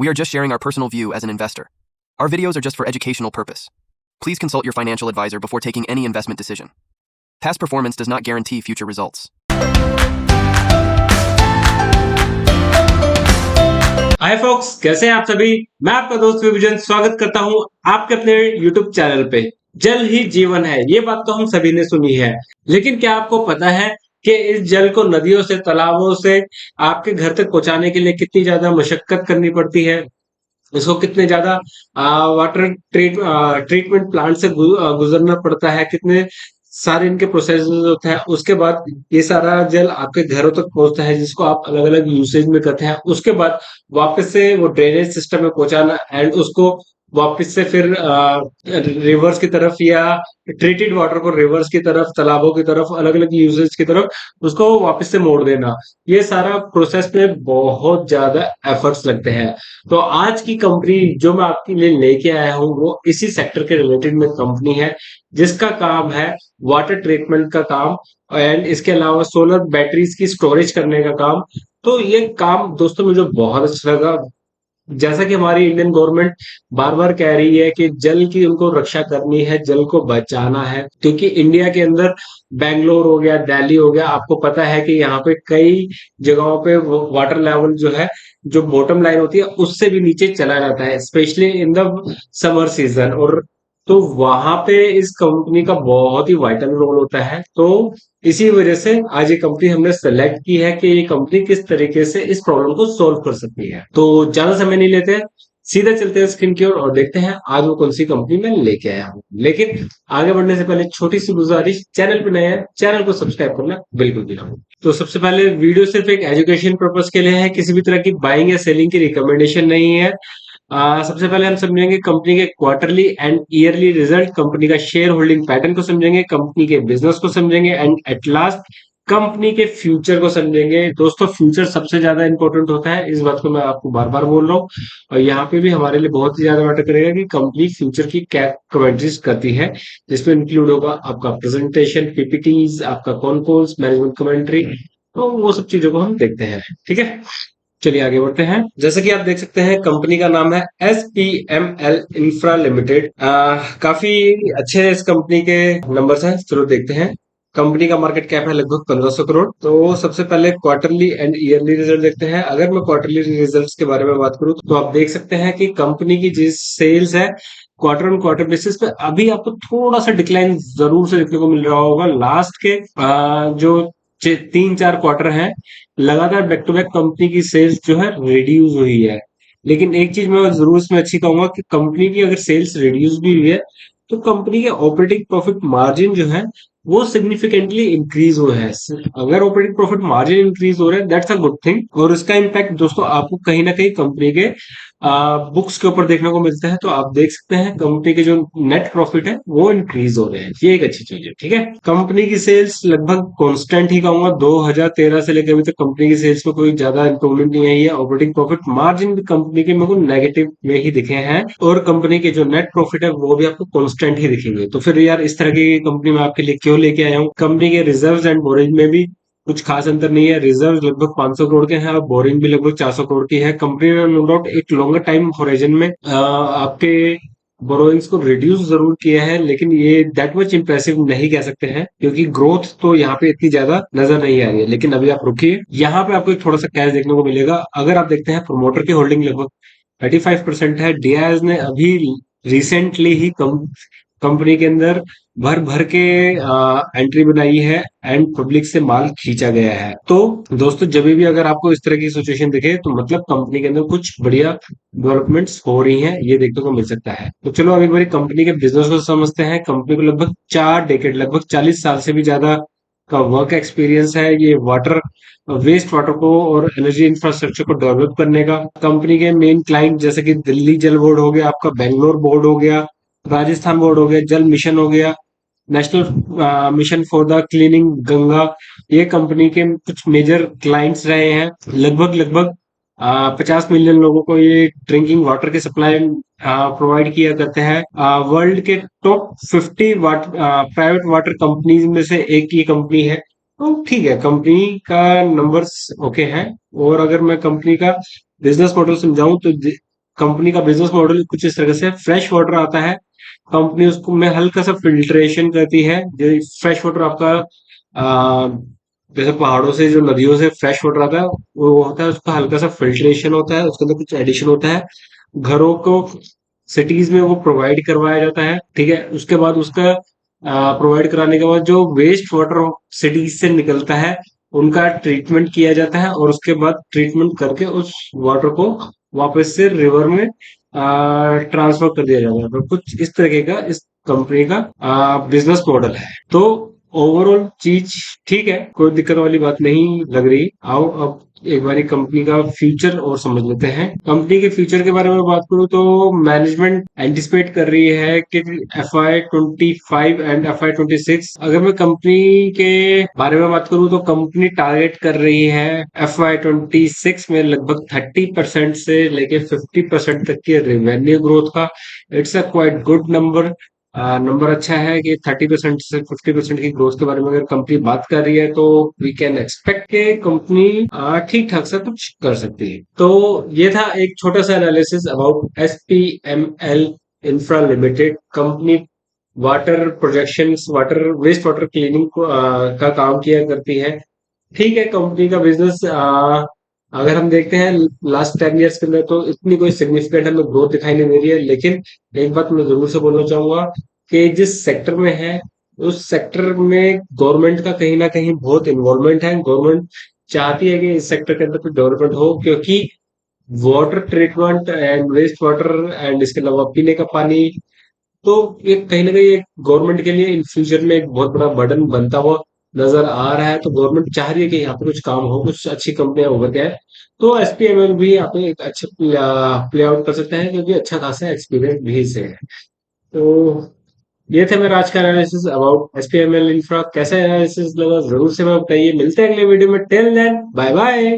We are just sharing our personal view as an investor. Our videos are just for educational purpose. Please consult your financial advisor before taking any investment decision. Past performance does not guarantee future results. Hi folks, कैसे हैं आप सभी। मैं आपका दोस्त विभजन स्वागत करता हूं आपके अपने YouTube चैनल पे। जल ही जीवन है, ये बात तो हम सभी ने सुनी है, लेकिन क्या आपको पता है कि इस जल को नदियों से, तालाबों से आपके घर तक पहुंचाने के लिए कितनी ज्यादा मशक्कत करनी पड़ती है। इसको कितने ज्यादा वाटर ट्रीटमेंट प्लांट से गुजरना पड़ता है, कितने सारे इनके प्रोसेस होते हैं। उसके बाद ये सारा जल आपके घरों तक पहुंचता है, जिसको आप अलग अलग यूसेज में करते हैं। उसके बाद वापस से वो ड्रेनेज सिस्टम में पहुंचाना एंड उसको वापस से फिर रिवर्स की तरफ या ट्रीटेड वाटर को रिवर्स की तरफ, तालाबों की तरफ, अलग अलग यूसेज की तरफ उसको वापस से मोड़ देना। ये सारा प्रोसेस में बहुत ज्यादा एफर्ट्स लगते हैं। तो आज की कंपनी जो मैं आपके लिए लेके आया हूँ वो इसी सेक्टर के रिलेटेड में कंपनी है, जिसका काम है वाटर ट्रीटमेंट का काम एंड इसके अलावा सोलर बैटरीज की स्टोरेज करने का काम। तो ये काम दोस्तों मुझे बहुत अच्छा लगा। जैसा कि हमारी इंडियन गवर्नमेंट बार बार कह रही है कि जल की उनको रक्षा करनी है, जल को बचाना है, क्योंकि इंडिया के अंदर बैंगलोर हो गया, दिल्ली हो गया, आपको पता है कि यहाँ पे कई जगहों पे वाटर लेवल जो है, जो बॉटम लाइन होती है उससे भी नीचे चला जाता है, specially in the summer season. और तो वहां पे इस कंपनी का बहुत ही वाइटल रोल होता है। तो इसी वजह से आज ये कंपनी हमने सेलेक्ट की है कि ये कंपनी किस तरीके से इस प्रॉब्लम को सोल्व कर सकती है। तो ज्यादा समय नहीं लेते हैं, सीधा चलते हैं स्क्रीन की ओर और देखते हैं आज वो कौन सी कंपनी में लेके आया हूँ। लेकिन आगे बढ़ने से पहले छोटी सी गुजारिश, चैनल पे नए हैं, चैनल को सब्सक्राइब करना बिल्कुल भी ना भूलें। तो सबसे पहले वीडियो सिर्फ एक एजुकेशन पर्पज के लिए है, किसी भी तरह की बाइंग या सेलिंग की रिकमेंडेशन नहीं है। सबसे पहले हम समझेंगे कंपनी के quarterly and yearly result, company का शेयर होल्डिंग पैटर्न को समझेंगे, कंपनी के बिजनेस को समझेंगे एंड एट लास्ट कंपनी के फ्यूचर को समझेंगे। दोस्तों, फ्यूचर सबसे ज्यादा इंपॉर्टेंट होता है, इस बात को मैं आपको बार बार बोल रहा हूँ। और यहाँ पे भी हमारे लिए बहुत ही ज्यादा मैटर करेगा कि कंपनी फ्यूचर की क्या कमेंट्रीज करती है, जिसमें इंक्लूड होगा आपका प्रेजेंटेशन, पीपीटीज, आपका कॉन कॉल्स, मैनेजमेंट कमेंट्री। तो वो सब चीजों को हम देखते हैं, ठीक है। चलिए आगे बढ़ते हैं। जैसे कि आप देख सकते हैं कंपनी का नाम है SPML इंफ्रा लिमिटेड। काफी अच्छे इस कंपनी के नंबर्स हैं, चलो देखते हैं। कंपनी का मार्केट कैप है लगभग 1500 करोड़। तो सबसे पहले क्वार्टरली एंड ईयरली रिजल्ट देखते हैं। अगर मैं क्वार्टरली रिजल्ट्स के बारे में बात करूं तो आप देख सकते हैं कि कंपनी की जिस सेल्स है क्वार्टर ऑन क्वार्टर बेसिस पे अभी आपको थोड़ा सा डिक्लाइन जरूर से देखने को मिल रहा होगा। लास्ट के जो 3-4 क्वार्टर है लगातार बैक टू बैक कंपनी की सेल्स जो है रिड्यूस हुई है। लेकिन एक चीज मैं जरूर इसमें अच्छी कहूंगा कि कंपनी की अगर सेल्स रिड्यूस भी हुई है तो कंपनी के ऑपरेटिंग प्रॉफिट मार्जिन जो है वो सिग्निफिकेंटली इंक्रीज हुआ है। अगर ऑपरेटिंग प्रॉफिट मार्जिन इंक्रीज हो रहा है दैट्स अ गुड थिंग, और इसका इम्पैक्ट दोस्तों आपको कहीं ना कहीं कंपनी के बुक्स के ऊपर देखने को मिलता है। तो आप देख सकते हैं कंपनी के जो नेट प्रॉफिट है वो इंक्रीज हो रहे हैं, ये एक अच्छी चीज है, ठीक है। कंपनी की सेल्स लगभग कांस्टेंट ही कहूंगा, 2013 से लेकर अभी तक कंपनी की सेल्स में कोई ज्यादा इंप्रूवमेंट नहीं आई है। ऑपरेटिंग प्रॉफिट मार्जिन भी कंपनी के मेरे को नेगेटिव में ही दिखे हैं, और कंपनी के जो नेट प्रॉफिट है वो भी आपको कांस्टेंट ही दिखेंगे। तो फिर यार इस तरह की कंपनी में आपके लिए क्यों लेके आया हूँ। कंपनी के रिजर्व एंड बोरिंग में भी कुछ खास अंतर नहीं है। रिजर्व लगभग 500 करोड़ के हैं और बोरिंग भी लगभग 400 करोड़ की है। कंपनी ने नो डाउट एक लॉन्गर टाइम होराइजन में आपके बोरोइंग्स को रिड्यूस जरूर किया है, लेकिन ये दैट मच इंप्रेसिव नहीं कह सकते हैं, क्योंकि ग्रोथ तो यहाँ पे इतनी ज्यादा नजर नहीं आ रही है। लेकिन अभी आप रुकिए, यहाँ पे आपको एक थोड़ा सा कैश देखने को मिलेगा। अगर आप देखते हैं प्रोमोटर की होल्डिंग लगभग 35% है। डियाज ने अभी रिसेंटली ही कंपनी के अंदर भर भर के एंट्री बनाई है एंड पब्लिक से माल खींचा गया है। तो दोस्तों, जब भी अगर आपको इस तरह की सिचुएशन दिखे तो मतलब कंपनी के अंदर कुछ बढ़िया डेवलपमेंट्स हो रही हैं, ये देखने को मिल सकता है। तो चलो अभी बारी कंपनी के बिजनेस को समझते हैं। कंपनी को लगभग 4 डेकेड, लगभग 40 साल से भी ज्यादा का वर्क एक्सपीरियंस है ये वाटर, वेस्ट वाटर को और एनर्जी इंफ्रास्ट्रक्चर को डेवलप करने का। कंपनी के मेन क्लाइंट जैसे कि दिल्ली जल बोर्ड हो गया, आपका बेंगलोर बोर्ड हो गया, राजस्थान बोर्ड हो गया, जल मिशन हो गया, national mission for the cleaning Ganga, ये कंपनी के कुछ मेजर क्लाइंट्स रहे हैं। लगभग लगभग 50 मिलियन लोगों को ये ड्रिंकिंग वाटर की सप्लाई प्रोवाइड किया करते हैं। वर्ल्ड के टॉप 50 प्राइवेट वाटर कंपनीज में से एक ये कंपनी है। तो ठीक है, कंपनी का नंबर्स ओके हैं। और अगर मैं कंपनी का बिजनेस मॉडल समझाऊं तो कंपनी का बिजनेस मॉडल कुछ इस तरह से फ्रेश वाटर आता है, कंपनी उसको में हल्का सा फिल्ट्रेशन करती है। जो फ्रेश वाटर आपका जैसे पहाड़ों से जो नदियों से फ्रेश वाटर आता है वो होता है, उसका हल्का सा फिल्ट्रेशन होता है, उसके अंदर कुछ एडिशन होता है, घरों को सिटीज में वो प्रोवाइड करवाया जाता है। ठीक है, उसके बाद उसका प्रोवाइड कराने के बाद जो वेस्ट वाटर सिटीज से निकलता है उनका ट्रीटमेंट किया जाता है, और उसके बाद ट्रीटमेंट करके उस वाटर को वापस से रिवर में ट्रांसफर कर दिया जाता है। तो कुछ इस तरीके का इस कंपनी का बिजनेस मॉडल है। तो ओवरऑल चीज ठीक है, कोई दिक्कत वाली बात नहीं लग रही। आओ अब एक बारी कंपनी का फ्यूचर और समझ लेते हैं। कंपनी के फ्यूचर के बारे में बात करूं तो मैनेजमेंट एंटिसिपेट कर रही है कि FY 25 एंड FY 26, अगर मैं कंपनी के बारे में बात करूं तो कंपनी टारगेट कर रही है FY 26 में लगभग 30% से लेके 50% तक की रेवेन्यू ग्रोथ का। It's a quite good number. Number अच्छा है कि 30% से 50% की ग्रोथ के बारे में अगर कंपनी बात कर रही है तो वी कैन एक्सपेक्ट के कंपनी ठीक ठाक सा कुछ कर सकती है। तो ये था एक छोटा सा analysis about SPML infra limited. Company water projections, water waste water cleaning का काम किया करती है। ठीक है, कंपनी का बिजनेस अगर हम देखते हैं लास्ट 10 ईयर्स के अंदर तो इतनी कोई सिग्निफिकेंट हमें ग्रोथ दिखाई नहीं दे रही है, लेकिन एक बात मैं जरूर से बोलना चाहूंगा कि जिस सेक्टर में है उस सेक्टर में गवर्नमेंट का कहीं ना कहीं बहुत इन्वॉल्वमेंट है। गवर्नमेंट चाहती है कि इस सेक्टर के अंदर कुछ डेवलपमेंट हो, क्योंकि water treatment and waste water and इसके अलावा पीने का पानी, तो ये कहीं ना कहीं एक गवर्नमेंट के लिए इन फ्यूचर में एक बहुत बड़ा बर्डन बनता हुआ नजर आ रहा है। तो गवर्नमेंट चाह रही है कि यहाँ पे कुछ काम हो, कुछ अच्छी कंपनियां उभर के आए। तो SPML भी यहाँ पे एक अच्छे प्ले आउट कर सकते हैं, क्योंकि अच्छा खासा एक्सपीरियंस भी से है। तो ये थे मेरा आज का एनालिसिस अबाउट SPML इंफ्रा। कैसा एनालिसिस लगा जरूर से मैं बताइए। मिलते हैं अगले वीडियो में। Till then bye bye.